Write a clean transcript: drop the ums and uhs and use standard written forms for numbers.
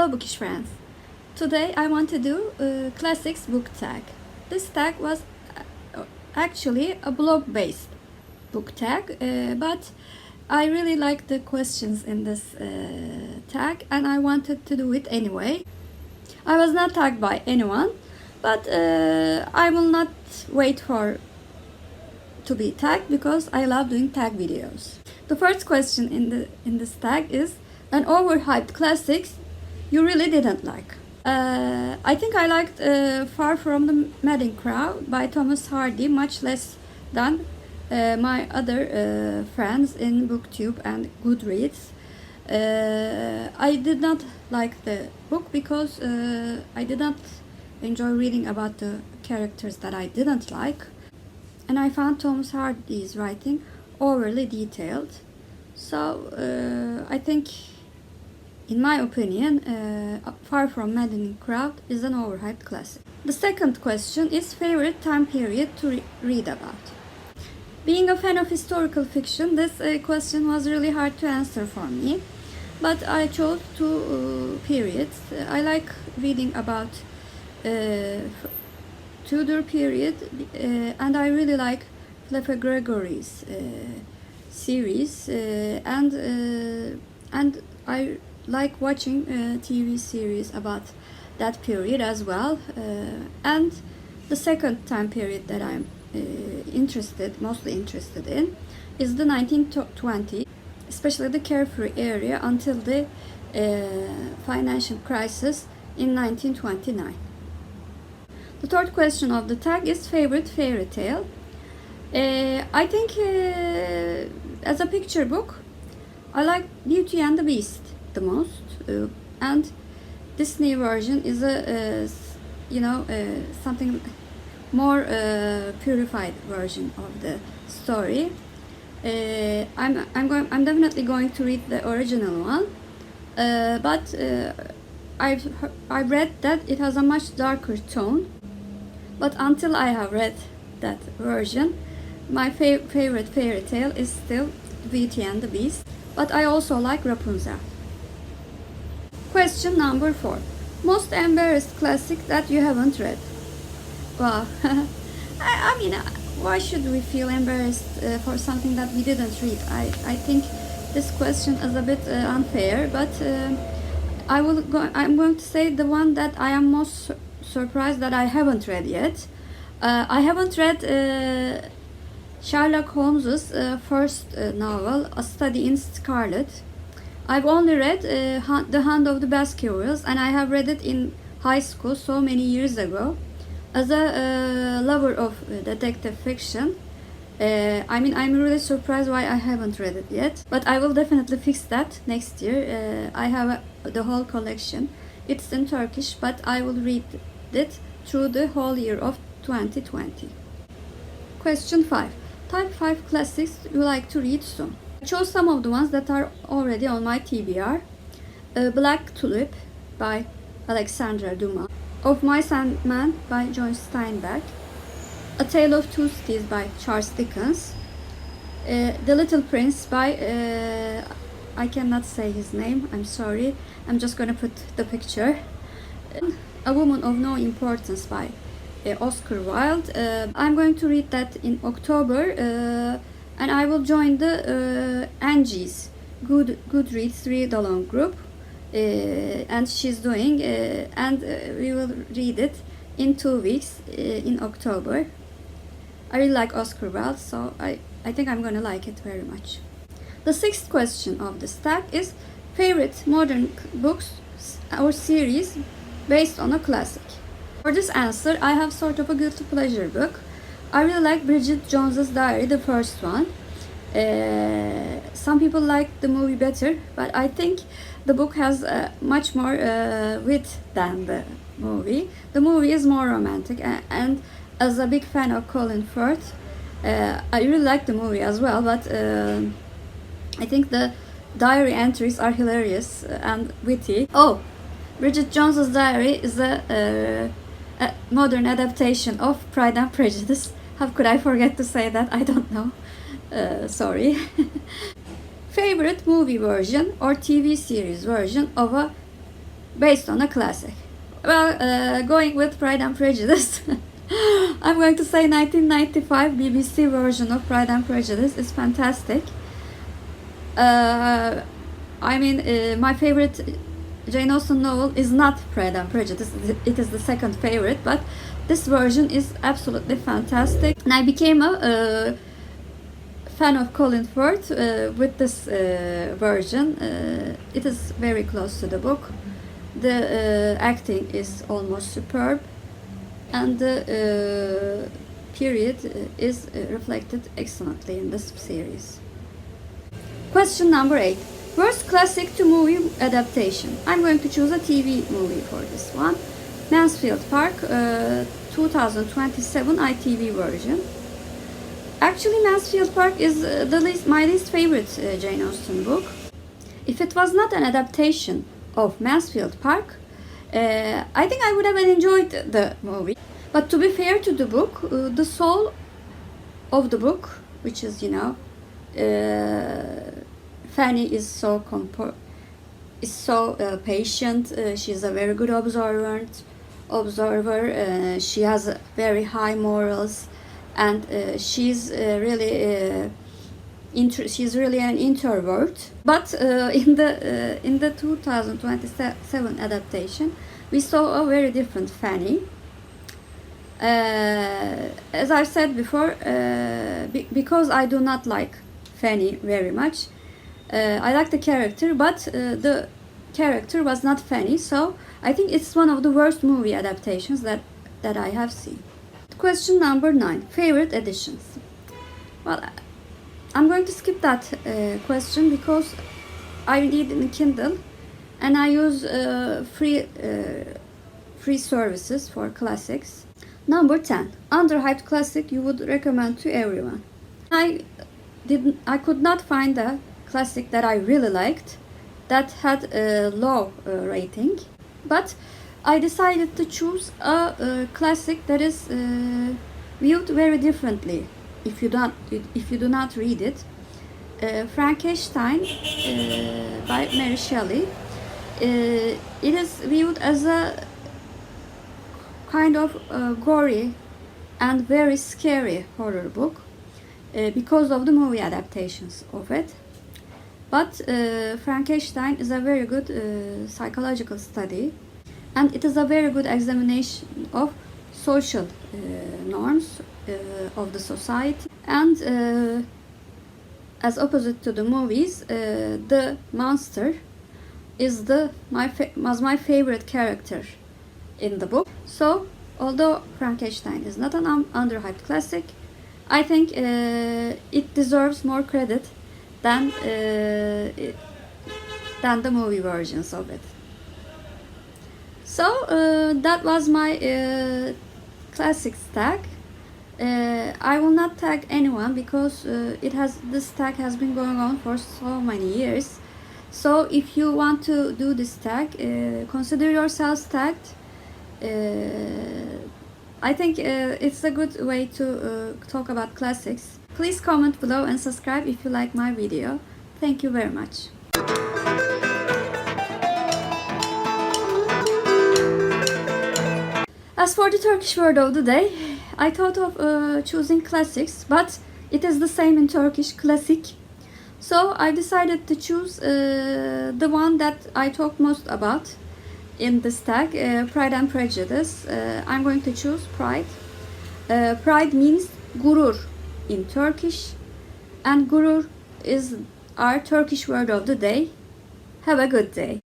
Hello Bookish friends. Today I want to do a classics book tag. This tag was actually a blog based book tag, but I really like the questions in this tag and I wanted to do it anyway. I was not tagged by anyone, but I will not wait for to be tagged because I love doing tag videos. The first question in this tag is an overhyped classics you really didn't like. I think I liked Far From the Madding Crowd by Thomas Hardy much less than my other friends in BookTube and Goodreads. I did not like the book because I did not enjoy reading about the characters that I didn't like, and I found Thomas Hardy's writing overly detailed. So I think, in my opinion, Far From Madding Crowd is an overhyped classic. The second question is favorite time period to read about. Being a fan of historical fiction, this question was really hard to answer for me, but I chose two periods. I like reading about Tudor period, and I really like Fletcher Gregory's series, and I like watching TV series about that period as well. And the second time period that I'm mostly interested in is the 1920s, especially the carefree area until the financial crisis in 1929. The third question of the tag is favorite fairy tale. I think as a picture book, I like Beauty and the Beast the most, and Disney version is something more purified version of the story. I'm definitely going to read the original one, but I've read that it has a much darker tone. But until I have read that version, my favorite fairy tale is still Beauty and the Beast. But I also like Rapunzel. Question number 4. Most embarrassed classic that you haven't read. Wow. I mean, why should we feel embarrassed for something that we didn't read? I think this question is a bit unfair, but I'm going to say the one that I am most surprised that I haven't read yet. I haven't read Sherlock Holmes's first novel, A Study in Scarlet. I've only read The Hand of the Baskervilles, and I have read it in high school so many years ago. As a lover of detective fiction, I'm really surprised why I haven't read it yet. But I will definitely fix that next year. I have the whole collection. It's in Turkish, but I will read it through the whole year of 2020. Question 5. Top 5 classics you like to read soon. I chose some of the ones that are already on my TBR. Black Tulip by Alexandre Dumas. Of Mice and Men by John Steinbeck. A Tale of Two Cities by Charles Dickens. The Little Prince by I cannot say his name, I'm sorry. I'm just gonna put the picture. A Woman of No Importance by Oscar Wilde. I'm going to read that in October, and I will join the Angie's Goodreads read-along group, and she's doing, and we will read it in 2 weeks in October. I really like Oscar Wilde, so I think I'm gonna like it very much. The sixth question of the stack is favorite modern books or series based on a classic. For this answer, I have sort of a guilty pleasure book. I really like Bridget Jones's Diary, the first one. Some people like the movie better, but I think the book has much more wit than the movie. The movie is more romantic, and as a big fan of Colin Firth, I really like the movie as well, but I think the diary entries are hilarious and witty. Oh, Bridget Jones's Diary is a modern adaptation of Pride and Prejudice. How could I forget to say that? I don't know. Sorry. Favorite movie version or TV series version of a based on a classic. Well, going with Pride and Prejudice, I'm going to say 1995 BBC version of Pride and Prejudice is fantastic. My favorite Jane Austen novel is not Pride and Prejudice. It is the second favorite, but this version is absolutely fantastic. And I became a fan of Colin Firth with this version. It is very close to the book. The acting is almost superb, and the period is reflected excellently in this series. Question number 8. Worst classic to movie adaptation. I'm going to choose a TV movie for this one. Mansfield Park, 2027 ITV version. Actually, Mansfield Park is my least favorite Jane Austen book. If it was not an adaptation of Mansfield Park, I think I would have enjoyed the movie. But to be fair to the book, the soul of the book, which is, Fanny is so patient. She's a very good observer. She has very high morals, and she's really an introvert. But in the 2027 adaptation, we saw a very different Fanny. As I've said before, because I do not like Fanny very much, I like the character, but the character was not Fanny, so I think it's one of the worst movie adaptations that I have seen. Question number 9. Favorite editions. Well, I'm going to skip that question because I read in Kindle and I use free services for classics. Number 10. Underhyped classic you would recommend to everyone. I could not find a classic that I really liked that had a low rating, but I decided to choose a classic that is viewed very differently if you do not read it. Frankenstein by Mary Shelley. It is viewed as a kind of gory and very scary horror book because of the movie adaptations of it. But Frankenstein is a very good psychological study, and it is a very good examination of social norms of the society. And as opposite to the movies, the monster is was my favorite character in the book. So, although Frankenstein is not an underhyped classic, I think it deserves more credit than the movie versions of it. So that was my classics tag. I will not tag anyone because this tag has been going on for so many years. So if you want to do this tag, consider yourselves tagged. I think it's a good way to talk about classics. Please comment below and subscribe if you like my video. Thank you very much. As for the Turkish word of the day, I thought of choosing classics, but it is the same in Turkish, klasik. So I decided to choose the one that I talk most about in this tag, Pride and Prejudice. I'm going to choose Pride. Pride means gurur in Turkish, and gurur is our Turkish word of the day. Have a good day.